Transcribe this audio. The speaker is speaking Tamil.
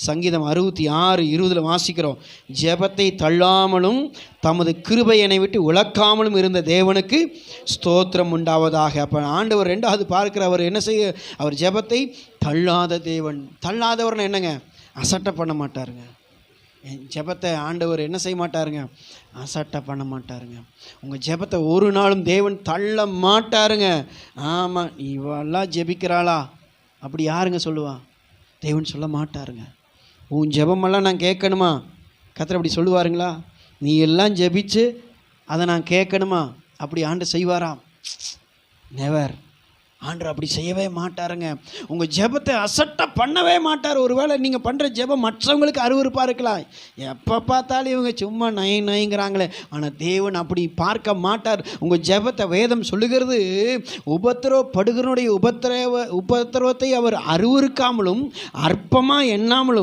சங்கீதம் 66:20 வாசிக்கிறோம், ஜெபத்தை தள்ளாமலும் தமது கிருபை என்னை விட்டு விலக்காமலும் இருந்த தேவனுக்கு ஸ்தோத்திரம் உண்டாவதாக. அப்போ ஆண்டவர் ரெண்டாவது பார்க்கிற அவர் என்ன செய்ய, அவர் ஜெபத்தை தள்ளாத தேவன். தள்ளாதவர்னு என்னங்க, அசட்டை பண்ண மாட்டாருங்க. ஜெபத்தை ஆண்டவர் என்ன செய்ய மாட்டாருங்க, அசட்டை பண்ண மாட்டாருங்க. உங்கள் ஜெபத்தை ஒரு நாளும் தேவன் தள்ள மாட்டாருங்க. ஆமாம், இவெல்லாம் ஜெபிக்கிறாளா அப்படி யாருங்க சொல்லுவா? தேவன் சொல்ல மாட்டாருங்க. உன் ஜெபமெல்லாம் நான் கேட்கணுமா? கர்த்தர் அப்படி சொல்லுவாருங்களா? நீ எல்லாம் ஜெபிச்சு அதை நான் கேட்கணுமா? அப்படி ஆண்டு செய்வாரா? நெவர். ஆண்டவர் அப்படி செய்யவே மாட்டாருங்க. உங்கள் ஜெபத்தை அசட்டை பண்ணவே மாட்டார். ஒருவேளை நீங்கள் பண்ணுற ஜெபம் மற்றவங்களுக்கு அருவருப்பாக இருக்கலாம், எப்போ பார்த்தாலும் இவங்க சும்மா நயங்கிறாங்களே, ஆனால் தேவன் அப்படி பார்க்க மாட்டார். உங்கள் ஜெபத்தை வேதம் சொல்லுகிறது, உபத்திரவப்படுகிறனுடைய உபத்திரவத்தை அவர் அருவருக்காமலும் அற்பமாக எண்ணாமலும்